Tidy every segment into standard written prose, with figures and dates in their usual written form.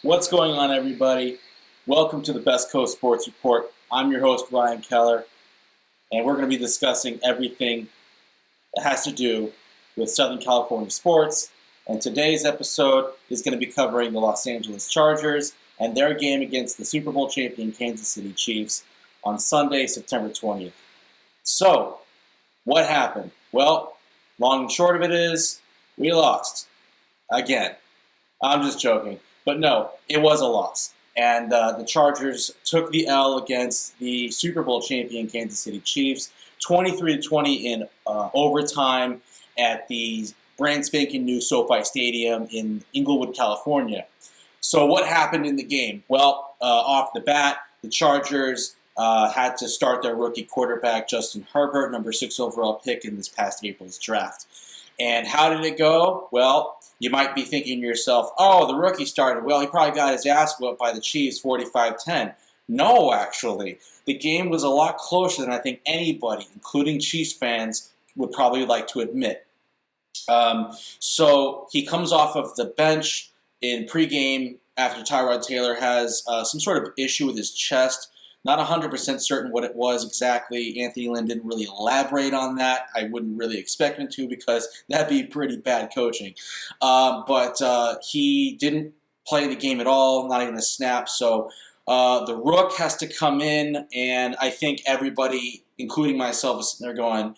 What's going on, everybody? Welcome to the Best Coast Sports Report. I'm your host, Ryan Keller, and we're going to be discussing everything that has to do with Southern California sports. And today's episode is going to be covering the Los Angeles Chargers and their game against the Super Bowl champion Kansas City Chiefs on Sunday, September 20th. So, what happened? Well, long and short of it is, we lost. Again. I'm just joking. But no, it was a loss. And the Chargers took the L against the Super Bowl champion Kansas City Chiefs, 23-20 in overtime at the brand spanking new SoFi Stadium in Inglewood, California. So what happened in the game? Well, off the bat, the Chargers had to start their rookie quarterback, Justin Herbert, number 6 overall pick in this past April's draft. And how did it go? Well, you might be thinking to yourself, oh, the rookie started. Well, he probably got his ass whooped by the Chiefs 45-10. No, actually. The game was a lot closer than I think anybody, including Chiefs fans, would probably like to admit. So he comes off of the bench in pregame after Tyrod Taylor has some sort of issue with his chest. Not 100% certain what it was exactly. Anthony Lynn didn't really elaborate on that. I wouldn't really expect him to because that'd be pretty bad coaching. But he didn't play the game at all, not even a snap. So the Rook has to come in, and I think everybody, including myself, is sitting there going,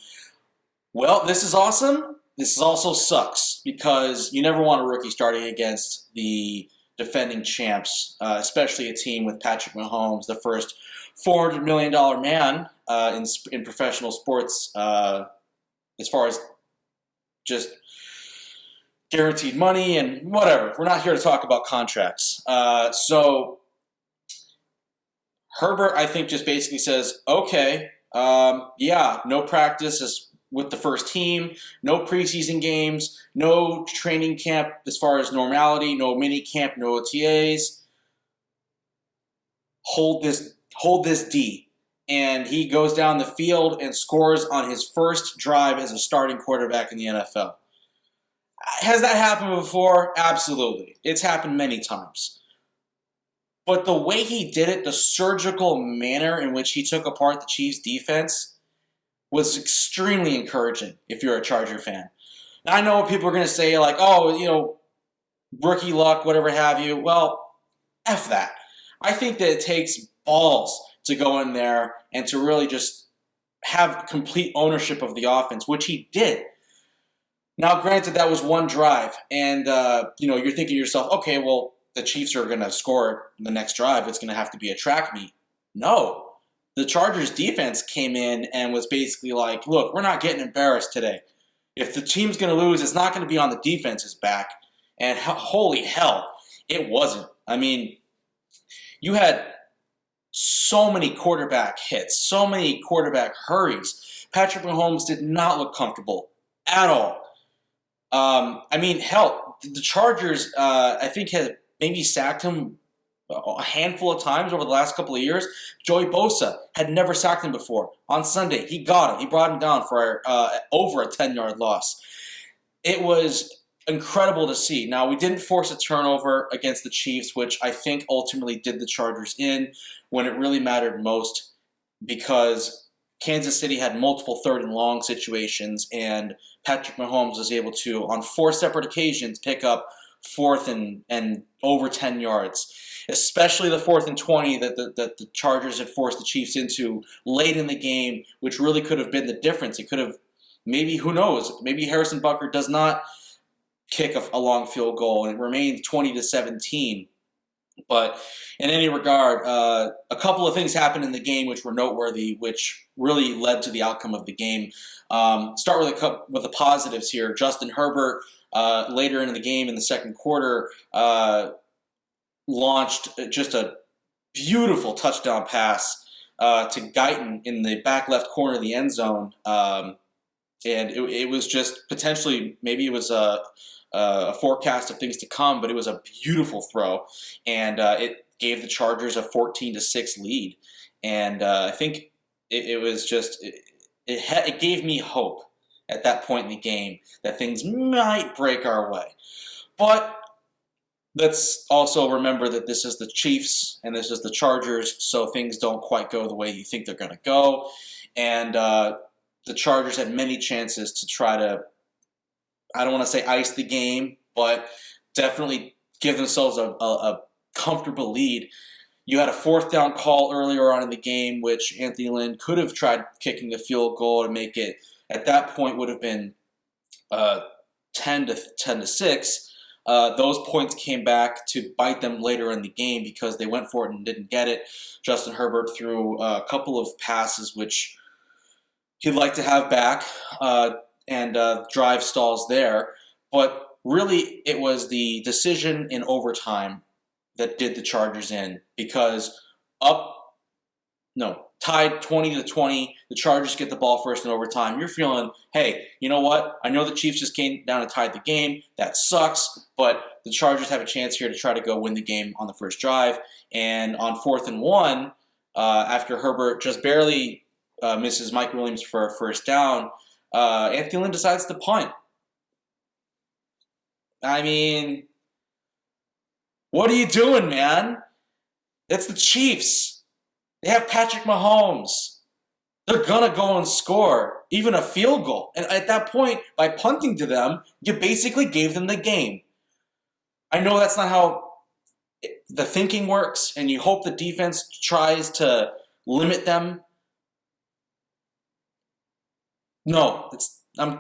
well, this is awesome. This also sucks because you never want a rookie starting against the defending champs, especially a team with Patrick Mahomes, the first $400 million man in professional sports as far as just guaranteed money and whatever. We're not here to talk about contracts. So Herbert, I think, just basically says, okay, no practice with the first team, no preseason games, no training camp as far as normality, no mini camp, no OTAs. Hold this D. And he goes down the field and scores on his first drive as a starting quarterback in the NFL. Has that happened before? Absolutely. It's happened many times. But the way he did it, the surgical manner in which he took apart the Chiefs' defense, was extremely encouraging if you're a Charger fan. Now, I know what people are going to say, like, oh, rookie luck, whatever have you. Well, F that. I think that it takes balls to go in there and to really just have complete ownership of the offense, which he did. Now, granted, that was one drive, and, you're thinking to yourself, okay, well, the Chiefs are going to score the next drive. It's going to have to be a track meet. No. The Chargers defense came in and was basically like, look, we're not getting embarrassed today. If the team's going to lose, it's not going to be on the defense's back. And holy hell, it wasn't. I mean, you had so many quarterback hits, so many quarterback hurries. Patrick Mahomes did not look comfortable at all. The Chargers, I think, had maybe sacked him a handful of times over the last couple of years. Joey Bosa had never sacked him before. On Sunday, he got him. He brought him down for over a 10-yard loss. It was incredible to see. Now, we didn't force a turnover against the Chiefs, which I think ultimately did the Chargers in when it really mattered most because Kansas City had multiple third and long situations, and Patrick Mahomes was able to, on 4 separate occasions, pick up fourth and over 10 yards. Especially the 4th and 20 that the Chargers had forced the Chiefs into late in the game, which really could have been the difference. It could have, maybe, who knows, maybe Harrison Butker does not kick a long field goal and it remains 20-17. But in any regard, a couple of things happened in the game which were noteworthy, which really led to the outcome of the game. Start with the positives here. Justin Herbert, later in the game in the second quarter, launched just a beautiful touchdown pass to Guyton in the back left corner of the end zone. And it was just potentially, maybe it was a forecast of things to come, but it was a beautiful throw. And it gave the Chargers a 14-6 lead. And I think it was just, it gave me hope at that point in the game that things might break our way. But let's also remember that this is the Chiefs and this is the Chargers, so things don't quite go the way you think they're going to go. And the Chargers had many chances to try to, I don't want to say ice the game, but definitely give themselves a comfortable lead. You had a fourth down call earlier on in the game, which Anthony Lynn could have tried kicking a field goal to make it, at that point, would have been 10 to 6. Those points came back to bite them later in the game because they went for it and didn't get it. Justin Herbert threw a couple of passes which he'd like to have back, and drive stalls there. But really, it was the decision in overtime that did the Chargers in, because tied 20-20, the Chargers get the ball first in overtime. You're feeling, hey, you know what? I know the Chiefs just came down and tied the game. That sucks, but the Chargers have a chance here to try to go win the game on the first drive. And on 4th and 1, after Herbert just barely misses Mike Williams for a first down, Anthony Lynn decides to punt. I mean, what are you doing, man? It's the Chiefs. They have Patrick Mahomes. They're going to go and score, even a field goal. And at that point, by punting to them, you basically gave them the game. I know that's not how the thinking works, and you hope the defense tries to limit them. No,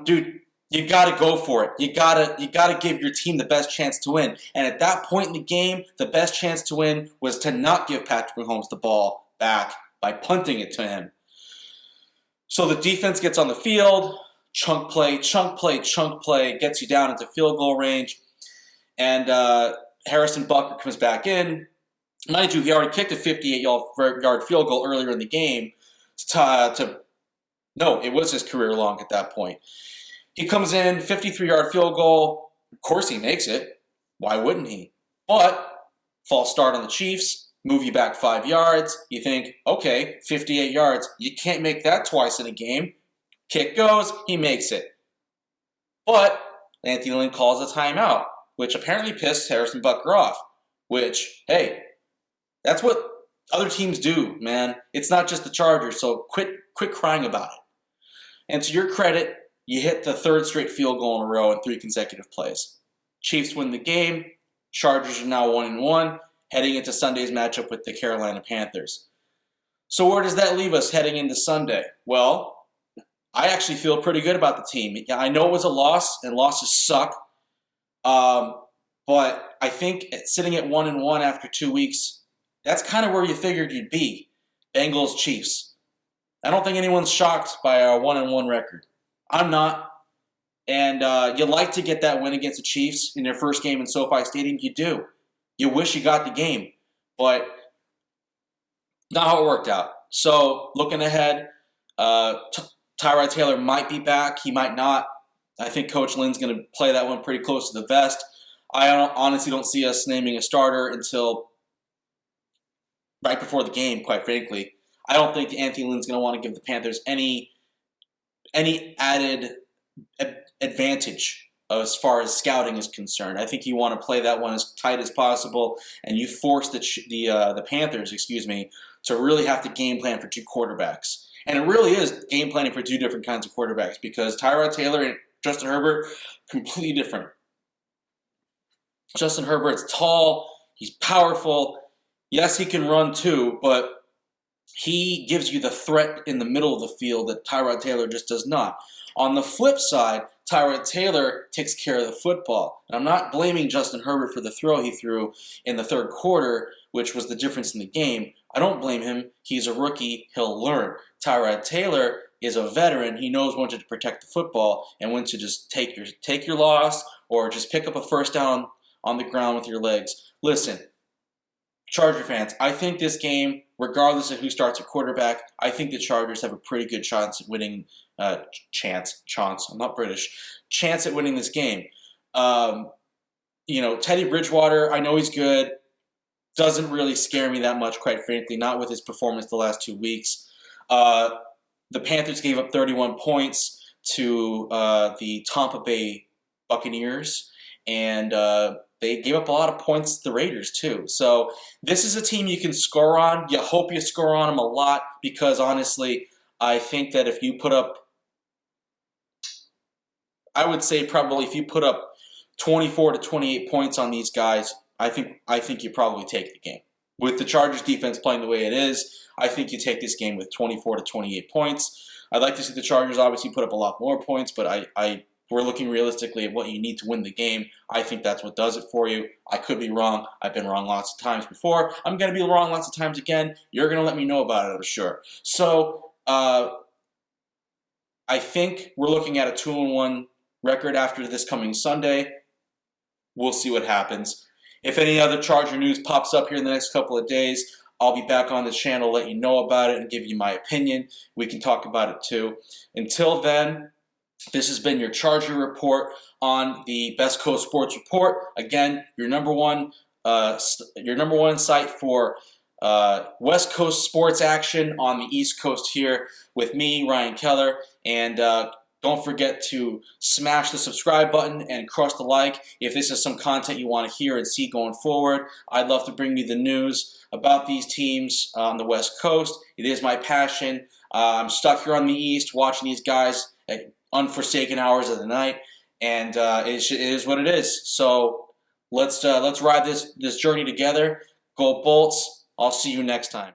dude, you got to go for it. You got to give your team the best chance to win. And at that point in the game, the best chance to win was to not give Patrick Mahomes the ball back by punting it to him. So the defense gets on the field, chunk play, gets you down into field goal range, and Harrison Butker comes back in. Mind you, he already kicked a 58-yard field goal earlier in the game. No, it was his career long at that point. He comes in, 53-yard field goal. Of course he makes it. Why wouldn't he? But false start on the Chiefs. Move you back 5 yards. You think, okay, 58 yards. You can't make that twice in a game. Kick goes, he makes it. But Anthony Lynn calls a timeout, which apparently pissed Harrison Butker off. Which, hey, that's what other teams do, man. It's not just the Chargers, so quit crying about it. And to your credit, you hit the 3rd straight field goal in a row in 3 consecutive plays. Chiefs win the game. Chargers are now 1-1. Heading into Sunday's matchup with the Carolina Panthers. So where does that leave us heading into Sunday? Well, I actually feel pretty good about the team. I know it was a loss, and losses suck. But I think sitting at 1-1 after 2 weeks, that's kind of where you figured you'd be. Bengals, Chiefs. I don't think anyone's shocked by our 1-1 record. I'm not. And you like to get that win against the Chiefs in their first game in SoFi Stadium. You do. You wish you got the game, but not how it worked out. So looking ahead, Tyrod Taylor might be back. He might not. I think Coach Lynn's going to play that one pretty close to the vest. I honestly don't see us naming a starter until right before the game, quite frankly. I don't think Anthony Lynn's going to want to give the Panthers any added advantage as far as scouting is concerned. I think you want to play that one as tight as possible, and you force the Panthers, to really have to game plan for 2 quarterbacks. And it really is game planning for 2 different kinds of quarterbacks, because Tyrod Taylor and Justin Herbert, completely different. Justin Herbert's tall, he's powerful. Yes, he can run too, but he gives you the threat in the middle of the field that Tyrod Taylor just does not. On the flip side, Tyrod Taylor takes care of the football. And I'm not blaming Justin Herbert for the throw he threw in the 3rd quarter, which was the difference in the game. I don't blame him. He's a rookie. He'll learn. Tyrod Taylor is a veteran. He knows when to protect the football and when to just take your loss or just pick up a first down on the ground with your legs. Listen, Charger fans, I think this game, regardless of who starts at quarterback, I think the Chargers have a pretty good chance at winning. Chance. I'm not British. Chance at winning this game. Teddy Bridgewater, I know he's good. Doesn't really scare me that much, quite frankly, not with his performance the last 2 weeks. The Panthers gave up 31 points to the Tampa Bay Buccaneers, and they gave up a lot of points to the Raiders too. So this is a team you can score on. You hope you score on them a lot because honestly, I think that if you put up, I would say probably if you put up 24 to 28 points on these guys, I think you probably take the game. With the Chargers defense playing the way it is, I think you take this game with 24 to 28 points. I'd like to see the Chargers obviously put up a lot more points, but we're looking realistically at what you need to win the game. I think that's what does it for you. I could be wrong. I've been wrong lots of times before. I'm going to be wrong lots of times again. You're going to let me know about it, I'm sure. So I think we're looking at a 2-1 record after this coming Sunday. We'll see what happens. If any other Charger news pops up here in the next couple of days, I'll be back on this channel, let you know about it, and give you my opinion. We can talk about it too. Until then, this has been your Charger Report on the Best Coast Sports Report. Again, your number one site for West Coast sports action on the East Coast here with me, Ryan Keller, and don't forget to smash the subscribe button and crush the like if this is some content you want to hear and see going forward. I'd love to bring you the news about these teams on the West Coast. It is my passion. I'm stuck here on the East watching these guys at unforsaken hours of the night, and it is what it is. So let's ride this journey together. Go Bolts. I'll see you next time.